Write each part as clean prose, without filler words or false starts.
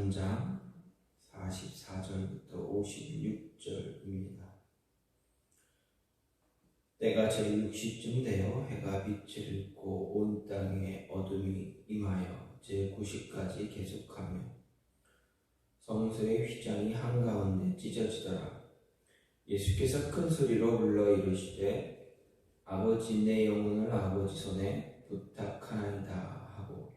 23장 44절부터 56절입니다. 때가 제60쯤 되어 해가 빛을 잃고 온 땅에 어둠이 임하여 제90까지 계속하며 성소의 휘장이 한가운데 찢어지더라. 예수께서 큰 소리로 불러 이르시되 아버지 내 영혼을 아버지 손에 부탁하나이다 하고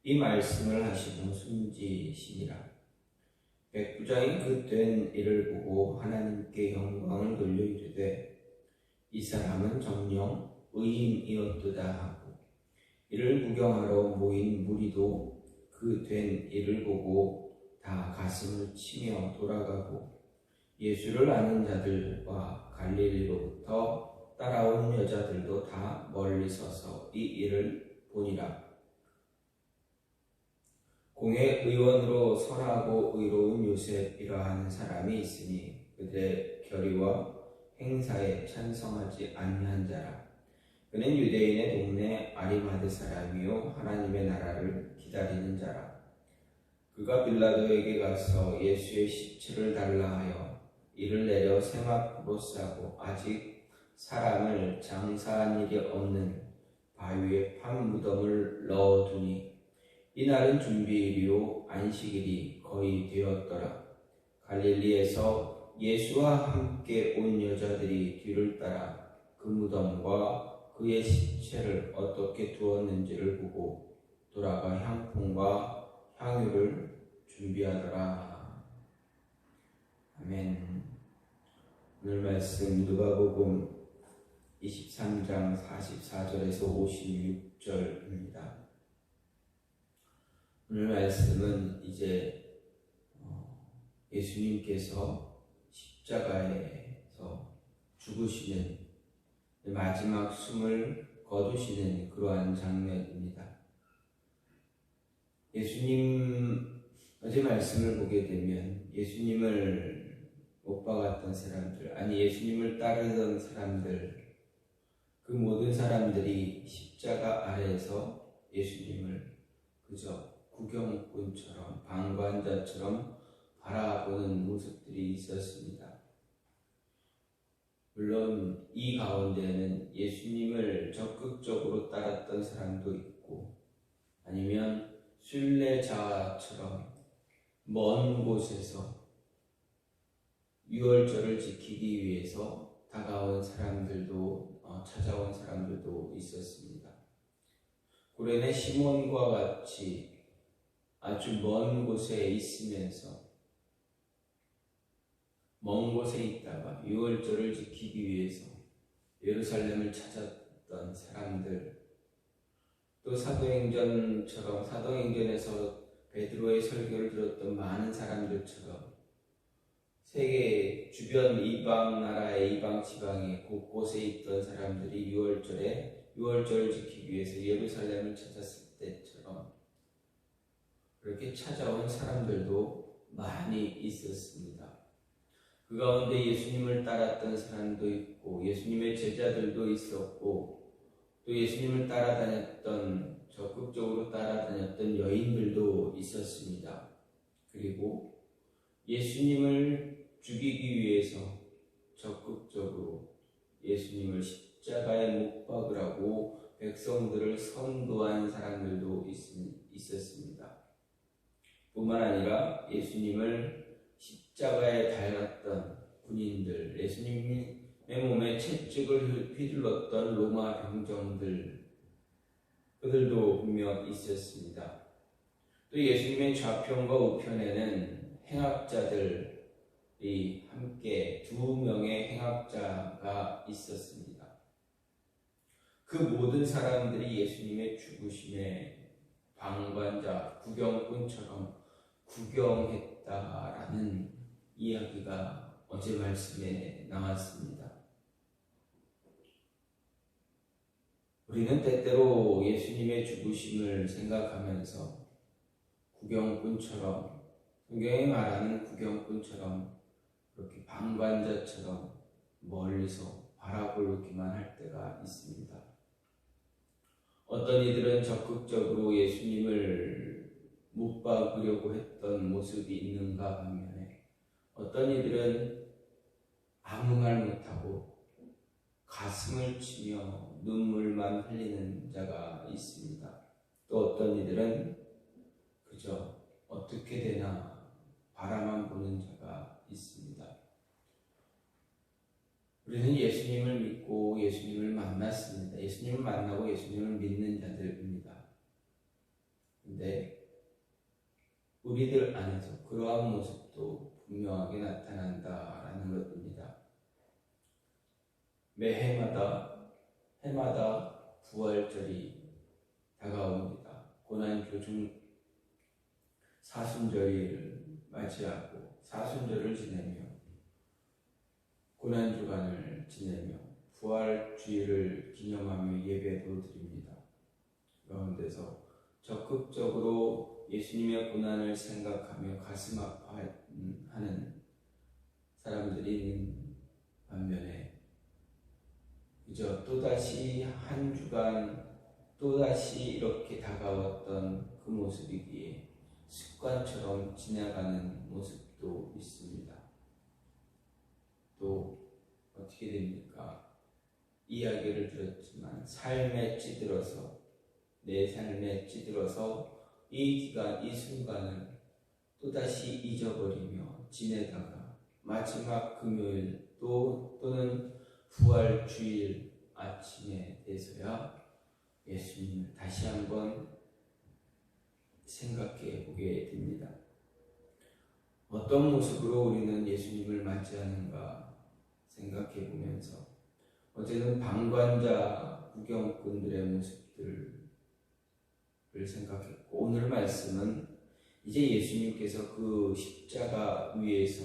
이 말씀을 하시고 숨지시니라. 백부장이 그 된 일을 보고 하나님께 영광을 돌려 이르되 이 사람은 정녕 의인이었도다 하고 이를 구경하러 모인 무리도 그 된 일을 보고 다 가슴을 치며 돌아가고 예수를 아는 자들과 갈릴리로부터 따라온 여자들도 다 멀리 서서 이 일을 보니라. 공회 의원으로 선하고 의로운 요셉이라 하는 사람이 있으니 그들의 결의와 행사에 찬성하지 아니한 자라. 그는 유대인의 동네 아리마드 사람이요 하나님의 나라를 기다리는 자라. 그가 빌라도에게 가서 예수의 시체를 달라 하여 이를 내려 세마포로 싸고 아직 사람을 장사한 일이 없는 바위에 판 무덤을 넣어두니 이날은 준비일이요 안식일이 거의 되었더라. 갈릴리에서 예수와 함께 온 여자들이 뒤를 따라 그 무덤과 그의 시체를 어떻게 두었는지를 보고 돌아가 향품과 향유를 준비하더라. 아멘. 오늘 말씀 누가복음 23장 44절에서 56절입니다. 오늘 말씀은 이제 예수님께서 십자가에서 죽으시는 마지막 숨을 거두시는 그러한 장면입니다. 예수님 어제 말씀을 보게 되면 예수님을 못 박았던 사람들, 아니 예수님을 따르던 사람들, 그 모든 사람들이 십자가 아래에서 예수님을 그저 구경꾼처럼 방관자처럼 바라보는 모습들이 있었습니다. 물론 이 가운데는 예수님을 적극적으로 따랐던 사람도 있고 아니면 순례자처럼 먼 곳에서 유월절을 지키기 위해서 다가온 사람들도 찾아온 사람들도 있었습니다. 구레네 시몬과 같이 아주 먼 곳에 있으면서 먼 곳에 있다가 유월절을 지키기 위해서 예루살렘을 찾았던 사람들, 또 사도행전처럼 사도행전에서 베드로의 설교를 들었던 많은 사람들처럼 세계 주변 이방 나라의 이방 지방에 곳곳에 있던 사람들이 유월절을 지키기 위해서 예루살렘을 찾았을 때처럼 그렇게 찾아온 사람들도 많이 있었습니다. 그 가운데 예수님을 따랐던 사람도 있고 예수님의 제자들도 있었고 또 예수님을 적극적으로 따라다녔던 여인들도 있었습니다. 그리고 예수님을 죽이기 위해서 적극적으로 예수님을 십자가에 못 박으라고 백성들을 선도한 사람들도 있었습니다. 뿐만 아니라 예수님을 십자가에 달았던 군인들, 예수님의 몸에 채찍을 휘둘렀던 로마 병정들, 그들도 분명 있었습니다. 또 예수님의 좌편과 우편에는 행악자들이 함께 2명의 행악자가 있었습니다. 그 모든 사람들이 예수님의 죽으심에 방관자, 구경꾼처럼 구경했다라는 이야기가 어제 말씀에 나왔습니다. 우리는 때때로 예수님의 죽으심을 생각하면서 구경꾼처럼, 성경이 말하는 구경꾼처럼 그렇게 방관자처럼 멀리서 바라보기만 할 때가 있습니다. 어떤 이들은 적극적으로 예수님을 못 박으려고 했던 모습이 있는가 반면에 어떤 이들은 아무 말 못하고 가슴을 치며 눈물만 흘리는 자가 있습니다. 또 어떤 이들은 그저 어떻게 되나 바라만 보는 자가 있습니다. 우리는 예수님을 믿고 예수님을 만났습니다. 예수님을 만나고 예수님을 믿는 자들입니다. 근데 우리들 안에서 그러한 모습도 분명하게 나타난다라는 것입니다. 매 해마다 부활절이 다가옵니다. 고난주 중 사순절을 맞이하고 사순절을 지내며 고난주간을 지내며 부활주일을 기념하며 예배도 드립니다. 가운데서 적극적으로 예수님의 고난을 생각하며 가슴 아파하는 사람들이 있는 반면에 그저 또다시 한 주간 또다시 이렇게 다가왔던 그 모습이기에 습관처럼 지나가는 모습도 있습니다. 또 어떻게 됩니까? 이야기를 들었지만 내 삶에 찌들어서 이 기간, 이 순간을 또다시 잊어버리며 지내다가 마지막 금요일 또는 부활주일 아침에 돼서야 예수님을 다시 한번 생각해 보게 됩니다. 어떤 모습으로 우리는 예수님을 맞이하는가 생각해 보면서 어제는 방관자 구경꾼들의 모습들을 생각했고 오늘 말씀은 이제 예수님께서 그 십자가 위에서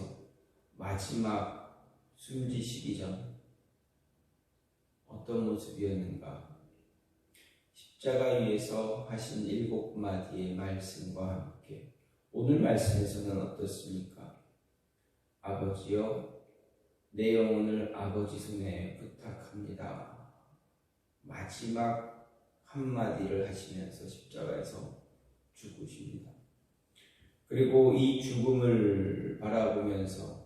마지막 숨지시기 전 어떤 모습이었는가, 십자가 위에서 하신 7마디의 말씀과 함께 오늘 말씀에서는 어떻습니까? 아버지여, 내 영혼을 아버지 손에 부탁합니다. 마지막 한마디를 하시면서 십자가에서 죽으십니다. 그리고 이 죽음을 바라보면서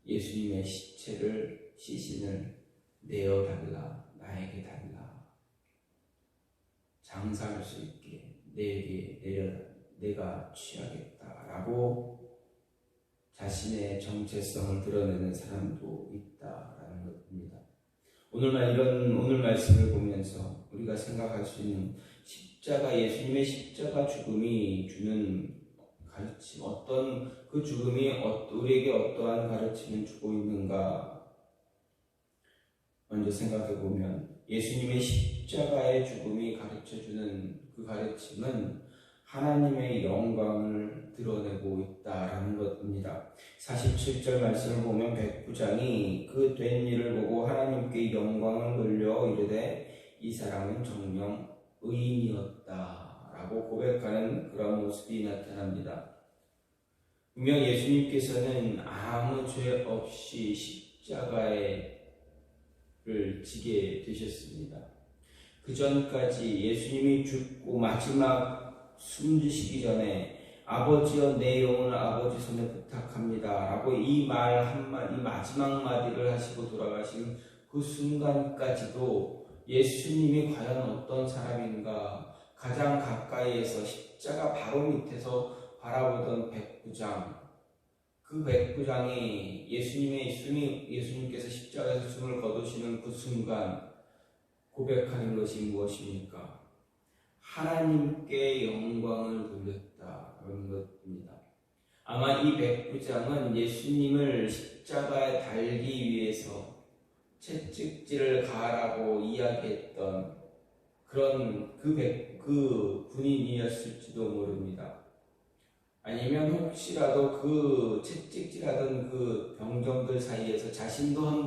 예수님의 시신을 내어달라, 나에게 달라. 장사할 수 있게 내가 취하겠다라고 자신의 정체성을 드러내는 사람도 있다라는 것입니다. 오늘 말씀을 보면서 우리가 생각할 수 있는 예수님의 십자가 죽음이 주는 가르침, 어떤 그 죽음이 우리에게 어떠한 가르침을 주고 있는가 먼저 생각해 보면 예수님의 십자가의 죽음이 가르쳐주는 그 가르침은 하나님의 영광을 드러내고 있다라는 것입니다. 47절 말씀을 보면 백부장이 그 된 일을 보고 하나님께 영광을 돌려 이르되 이 사람은 정녕 의인이었다라고 고백하는 그런 모습이 나타납니다. 분명 예수님께서는 아무 죄 없이 십자가를 지게 되셨습니다. 그 전까지 예수님이 죽고 마지막 숨지시기 전에 아버지여, 내 영혼을 아버지 손에 부탁합니다 라고 이 말 한마디, 마지막 마디를 하시고 돌아가신 그 순간까지도 예수님이 과연 어떤 사람인가, 가장 가까이에서 십자가 바로 밑에서 바라보던 백부장, 그 백부장이 예수님께서 십자가에서 숨을 거두시는 그 순간 고백하는 것이 무엇입니까? 하나님께 영광을 돌렸다라는 것입니다. 아마 이 백부장은 예수님을 십자가에 달기 위해서 채찍질을 가하라고 이야기했던 그런 그 군인이었을지도 모릅니다. 아니면 혹시라도 그 채찍질하던 그 병정들 사이에서 자신도 한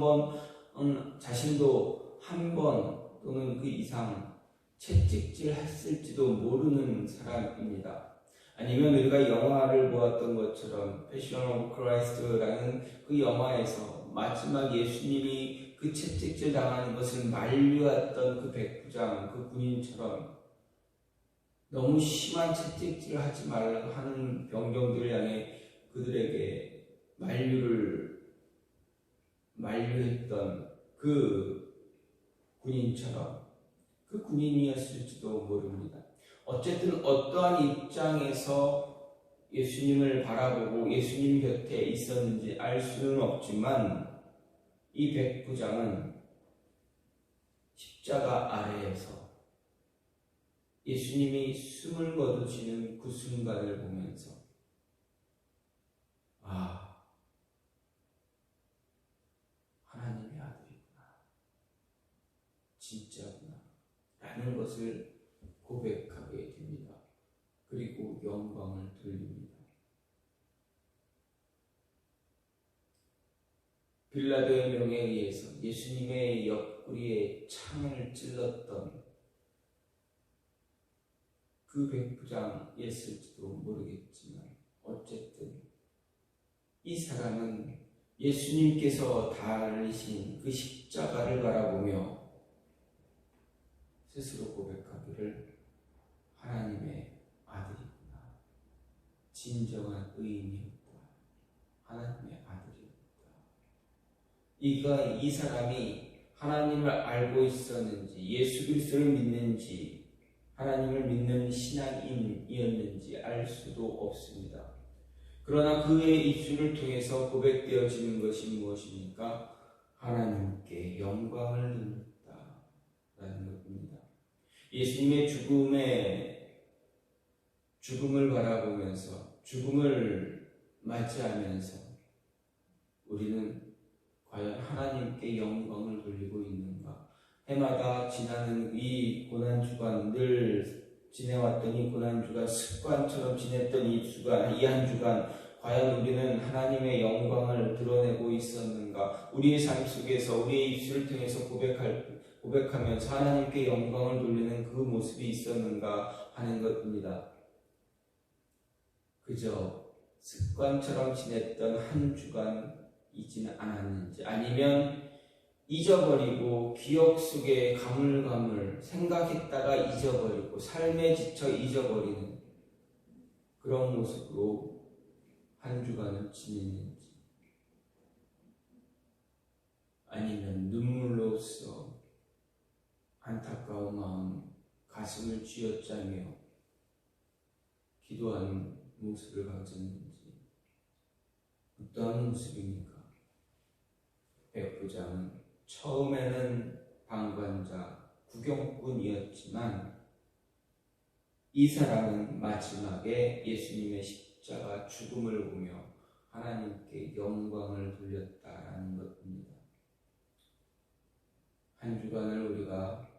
번 또는 그 이상 채찍질 했을지도 모르는 사람입니다. 아니면 우리가 영화를 보았던 것처럼 패션 오브 크라이스트라는 그 영화에서 마지막 예수님이 그 채찍질 당하는 것을 만류했던 그 백부장, 그 군인처럼 너무 심한 채찍질을 하지 말라고 하는 병정들을 향해 그들에게 만류했던 그 군인처럼 그 군인이었을지도 모릅니다. 어쨌든 어떠한 입장에서 예수님을 바라보고 예수님 곁에 있었는지 알 수는 없지만 이 백부장은 십자가 아래에서 예수님이 숨을 거두시는 그 순간을 보면서 하나님의 아들이구나, 진짜구나 라는 것을 고백하게 됩니다. 그리고 영광을 돌립니다. 빌라도의 명에 의해서 예수님의 옆구리에 창을 찔렀던 그 백부장이었을지도 모르겠지만 어쨌든 이 사람은 예수님께서 달리신 그 십자가를 바라보며 스스로 고백하기를 하나님의 아들이구나, 진정한 의인이었다, 하나님의 아들이었다. 이 사람이 하나님을 알고 있었는지, 예수 그리스도를 믿는지, 하나님을 믿는 신앙인이었는지 알 수도 없습니다. 그러나 그의 입술을 통해서 고백되어지는 것이 무엇입니까? 하나님께 영광을 돌렸다라는 것입니다. 예수님의 죽음을 바라보면서, 죽음을 맞이하면서 우리는 과연 하나님께 영광을 돌리고 있는가? 해마다 지나는 이 고난주간, 늘 지내왔던 이 고난주간, 습관처럼 지냈던 이 한 주간, 과연 우리는 하나님의 영광을 드러내고 있었는가? 우리의 삶 속에서 우리의 입술을 통해서 고백하면서 하나님께 영광을 돌리는 그 모습이 있었는가 하는 것입니다. 그저 습관처럼 지냈던 한 주간이지는 않았는지, 아니면 잊어버리고 기억 속에 가물가물 생각했다가 잊어버리고 삶에 지쳐 잊어버리는 그런 모습으로 한 주간을 지냈는지, 아니면 눈물로써 안타까운 마음, 가슴을 쥐어짜며 기도하는 모습을 가졌는지, 어떠한 모습입니까? 백부장은 처음에는 방관자, 구경꾼이었지만 이 사람은 마지막에 예수님의 십자가 죽음을 보며 하나님께 영광을 돌렸다라는 것입니다. 한 주간을 우리가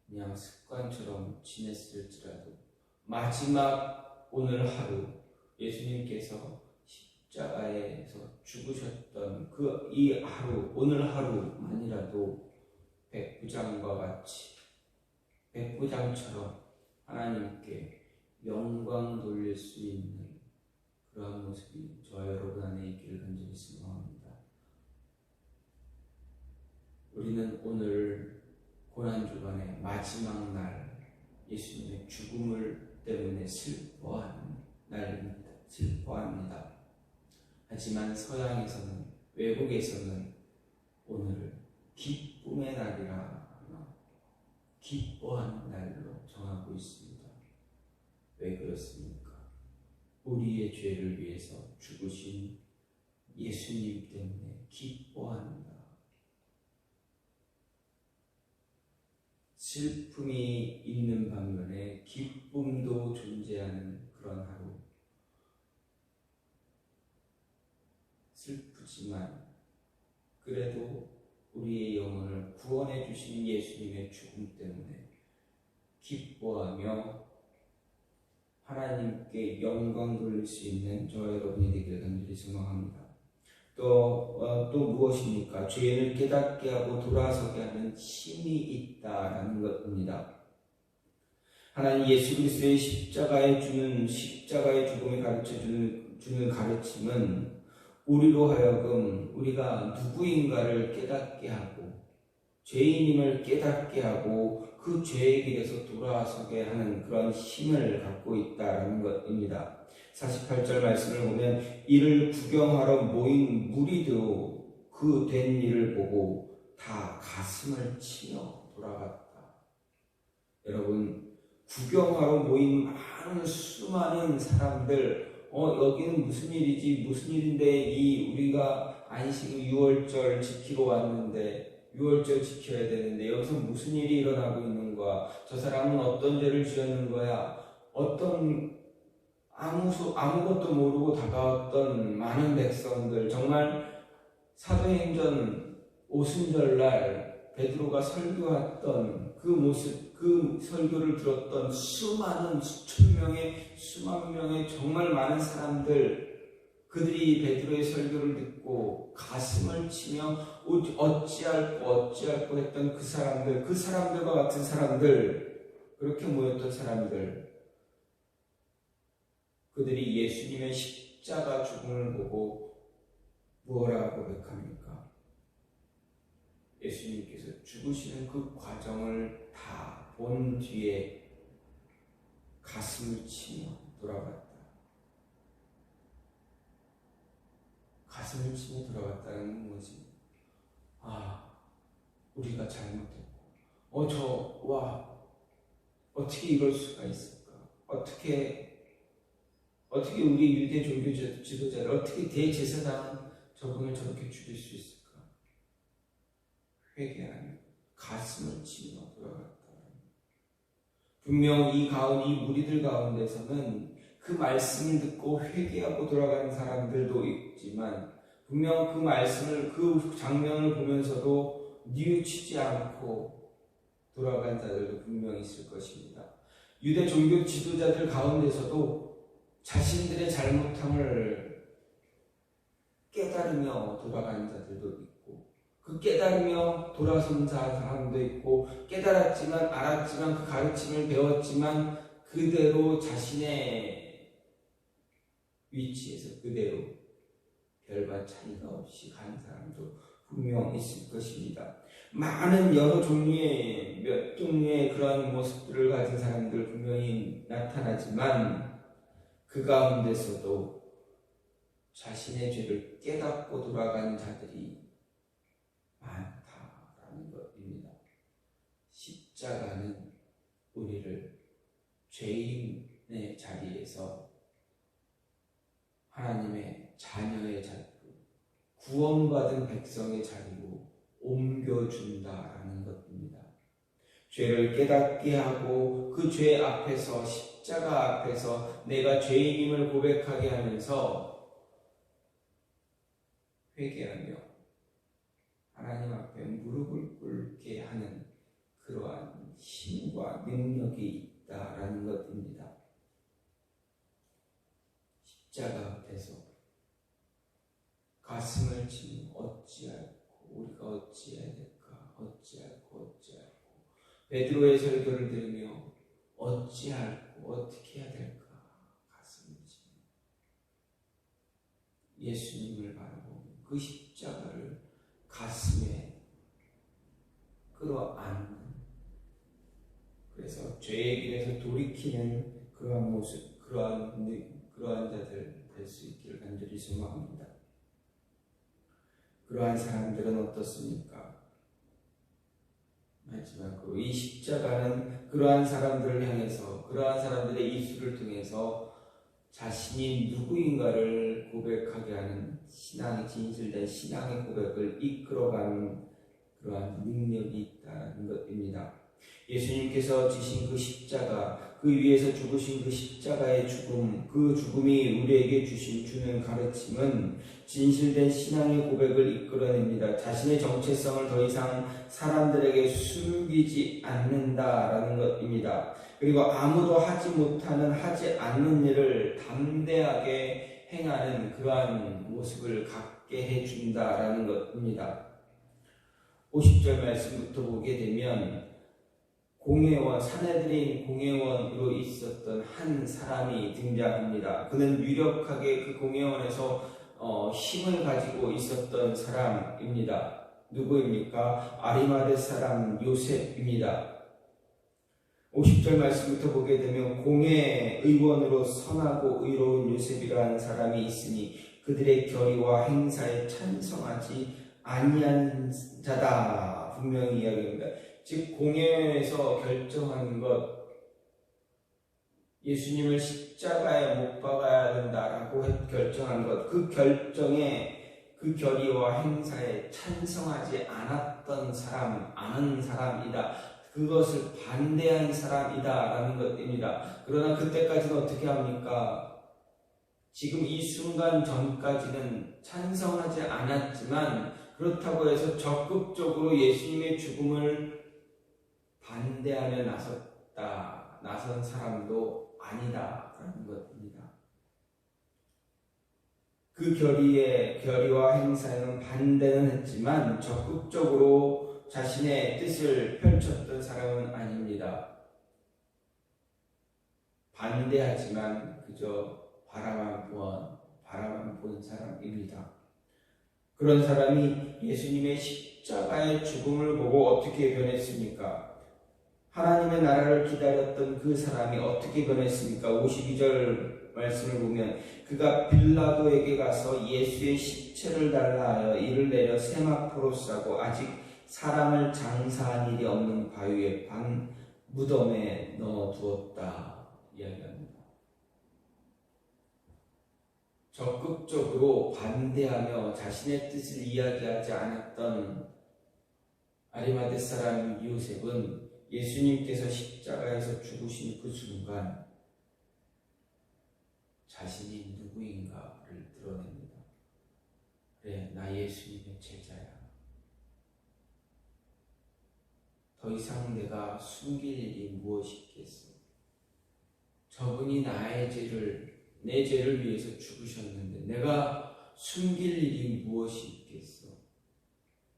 그냥 습관처럼 지냈을지라도 마지막 오늘 하루, 예수님께서 십자가에서 죽으셨던 이 하루, 오늘 하루만이라도 백부장과 같이, 백부장처럼 하나님께 영광 돌릴 수 있는 그러한 모습이 저와 여러분 안에 있기를 간절히 소망합니다. 우리는 오늘 고난주간의 마지막 날, 예수님의 죽음을 때문에 슬퍼하는 날입니다. 슬퍼합니다. 하지만 서양에서는, 외국에서는 오늘을 기쁨의 날이라 기뻐하는 날로 정하고 있습니다. 왜 그렇습니까? 우리의 죄를 위해서 죽으신 예수님 때문에 기뻐합니다. 슬픔이 있는 반면에 기쁨도 존재하는 그런 하루. 슬프지만 그래도 우리의 영혼을 구원해 주신 예수님의 죽음 때문에 기뻐하며 하나님께 영광 돌릴 수 있는 저와 여러분이 되기를 간절히 소망합니다. 또 무엇입니까? 죄를 깨닫게 하고 돌아서게 하는 힘이 있다라는 것입니다. 하나님 예수 그리스도의 십자가의 죽음이 주는 가르침은 우리로 하여금 우리가 누구인가를 깨닫게 하고 죄인임을 깨닫게 하고 그 죄의 길에서 돌아서게 하는 그런 힘을 갖고 있다는 것입니다. 48절 말씀을 보면 이를 구경하러 모인 무리도 그 된 일을 보고 다 가슴을 치며 돌아갔다. 여러분, 구경하러 모인 많은 수많은 사람들, 여기는 무슨 일이지, 무슨 일인데 우리가 안식 6월절 지키러 왔는데 6월절 지켜야 되는데 여기서 무슨 일이 일어나고 있는 거야? 저 사람은 어떤 죄를 지었는 거야? 아무것도 모르고 다가왔던 많은 백성들, 정말 사도행전 오순절날 베드로가 설교했던 그 모습, 그 설교를 들었던 수많은 수만 명의 정말 많은 사람들, 그들이 베드로의 설교를 듣고 가슴을 치며 어찌할꼬 했던 그 사람들과 같은 사람들, 그렇게 모였던 사람들, 그들이 예수님의 십자가 죽음을 보고 무엇라 고백합니까? 예수님께서 죽으시는 그 과정을 다 본 뒤에 가슴을 치며 돌아갔다. 가슴을 치며 돌아갔다는 건 뭐지? 우리가 잘못했고, 어떻게 이럴 수가 있을까? 어떻게 우리 유대 종교 지도자를, 어떻게 대제사장 저분을 저렇게 죽일 수 있을까? 회개하며 가슴을 치며 돌아갔다. 분명 이 무리들 가운데서는 그 말씀을 듣고 회개하고 돌아가는 사람들도 있지만, 분명 그 장면을 보면서도 뉘우치지 않고 돌아간 자들도 분명히 있을 것입니다. 유대 종교 지도자들 가운데서도 자신들의 잘못함을 깨달으며 돌아간 자들도 있고, 그 깨달으며 돌아선 사람도 있고, 알았지만 그 가르침을 배웠지만 그대로 자신의 위치에서 그대로 별반 차이가 없이 간 사람도 분명 있을 것입니다. 많은 몇 종류의 그런 모습들을 가진 사람들 분명히 나타나지만 그 가운데서도 자신의 죄를 깨닫고 돌아간 자들이 많다라는 것입니다. 십자가는 우리를 죄인의 자리에서 하나님의 자녀의 자리로, 구원받은 백성의 자리로 옮겨준다라는 것입니다. 죄를 깨닫게 하고 그 죄 앞에서, 십자가 앞에서 내가 죄인임을 고백하게 하면서 회개하며 하나님 앞에 무릎을 꿇게 하는 그러한 힘과 능력이 있다라는 것입니다. 십자가 앞에서 가슴을 치며 우리가 어찌해야 될까? 어찌할꼬 베드로의 설교를 들으며 어떻게 해야 될까? 가슴을 치며 예수님을 바라보며 그 십자가를 가슴에 끌어안는, 그래서 죄의 길에서 돌이키는 그러한 모습, 그러한 자들 될 수 있기를 간절히 소망합니다. 그러한 사람들은 어떻습니까? 마지막으로 이 십자가는 그러한 사람들을 향해서, 그러한 사람들의 입술을 통해서 자신이 누구인가를 고백하게 하는 진실된 신앙의 고백을 이끌어가는 그러한 능력이 있다는 것입니다. 예수님께서 지신 그 십자가, 그 위에서 죽으신 그 십자가의 죽음, 그 죽음이 우리에게 주는 가르침은 진실된 신앙의 고백을 이끌어냅니다. 자신의 정체성을 더 이상 사람들에게 숨기지 않는다라는 것입니다. 그리고 아무도 하지 않는 일을 담대하게 행하는 그러한 모습을 갖게 해준다라는 것입니다. 50절 말씀부터 보게 되면 사내들인 공회원으로 있었던 한 사람이 등장합니다. 그는 유력하게 그 공회원에서 힘을 가지고 있었던 사람입니다. 누구입니까? 아리마대 사람 요셉입니다. 50절 말씀부터 보게 되면 공의 의원으로 선하고 의로운 요셉이라는 사람이 있으니 그들의 결의와 행사에 찬성하지 아니한 자다. 분명히 이야기합니다. 즉 공회에서 결정한 것, 예수님을 십자가에 못 박아야 된다라고 결정한 것, 그 결정에, 그 결의와 행사에 찬성하지 않았던 사람, 아는 사람이다. 그것을 반대한 사람이다라는 것입니다. 그러나 그때까지는 어떻게 합니까? 지금 이 순간 전까지는 찬성하지 않았지만 그렇다고 해서 적극적으로 예수님의 죽음을 반대하며 나선 사람도 아니다라는 것입니다. 그 결의와 행사에는 반대는 했지만 적극적으로 자신의 뜻을 펼쳤던 사람은 아닙니다. 반대하지만 그저 바라만 본 사람입니다. 그런 사람이 예수님의 십자가의 죽음을 보고 어떻게 변했습니까? 하나님의 나라를 기다렸던 그 사람이 어떻게 변했습니까? 52절 말씀을 보면 그가 빌라도에게 가서 예수의 시체를 달라 하여 이를 내려 세마포로 싸고 아직 사람을 장사한 일이 없는 바위의 반 무덤에 넣어두었다 이야기합니다. 적극적으로 반대하며 자신의 뜻을 이야기하지 않았던 아리마대 사람 요셉은 예수님께서 십자가에서 죽으신 그 순간 자신이 누구인가를 드러냅니다. 그래, 나 예수님의 제자야. 더 이상 내가 숨길 일이 무엇이 있겠어? 저분이 내 죄를 위해서 죽으셨는데 내가 숨길 일이 무엇이 있겠어?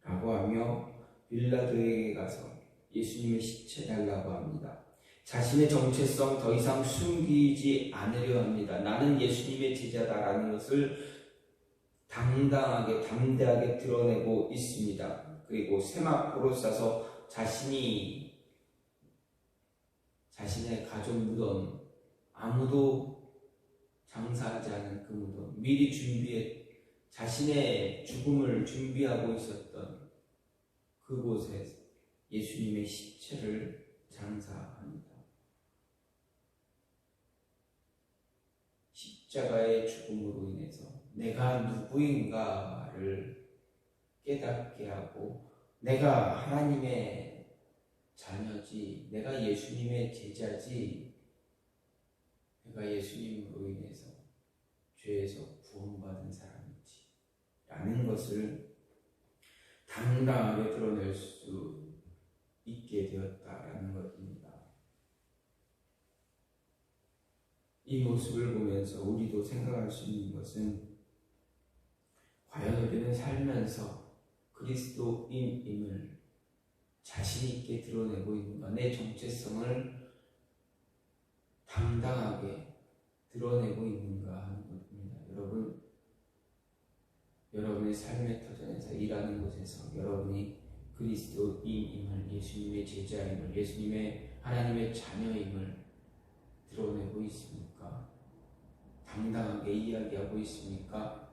라고 하며 빌라도에게 가서 예수님의 시체 달라고 합니다. 자신의 정체성 더 이상 숨기지 않으려 합니다. 나는 예수님의 제자다라는 것을 당당하게 담대하게 드러내고 있습니다. 그리고 세마포로 싸서 자신의 가족 무덤, 아무도 장사하지 않은 그 무덤, 미리 자신의 죽음을 준비하고 있었던 그곳에 예수님의 시체를 장사합니다. 십자가의 죽음으로 인해서 내가 누구인가를 깨닫게 하고 내가 하나님의 자녀지, 내가 예수님의 제자지, 내가 예수님으로 인해서 죄에서 구원받은 사람이지 라는 것을 당당하게 드러낼 수 있게 되었다라는 것입니다. 이 모습을 보면서 우리도 생각할 수 있는 것은 과연 우리는 살면서 그리스도인임을 자신 있게 드러내고 있는가? 내 정체성을 당당하게 드러내고 있는가 하는 것입니다. 여러분의 삶의 터전에서 일하는 곳에서 여러분이 그리스도인임을, 예수님의 제자임을, 예수님의 하나님의 자녀임을 드러내고 있습니까? 당당하게 이야기하고 있습니까?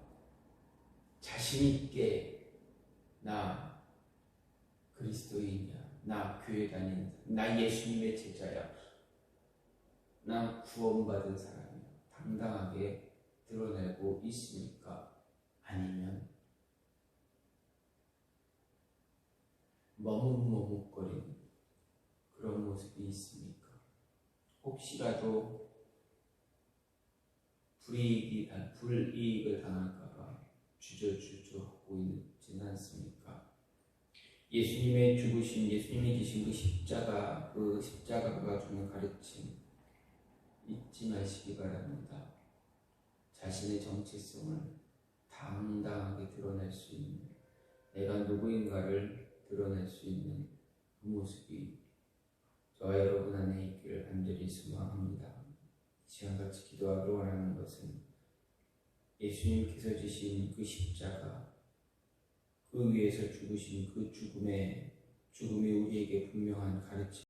자신있게 나 그리스도인이야, 나 교회 다니는 사람, 나 예수님의 제자야, 나 구원받은 사람이야, 당당하게 드러내고 있습니까? 아니면 머뭇머뭇거리는 그런 모습이 있습니까? 혹시라도 불이익을 당할까봐 주저하고 있지는 않습니까? 예수님의 죽으심, 예수님이 지신 그 십자가가 주는 가르침 잊지 마시기 바랍니다. 자신의 정체성을 당당하게 드러낼 수 있는, 내가 누구인가를 드러낼 수 있는 그 모습이 저와 여러분 안에 있기를 간절히 소망합니다. 시간같이 기도하기 원하는 것은 예수님께서 지신 그 십자가, 그 위에서 죽으신 그 죽음이 우리에게 분명한 가르침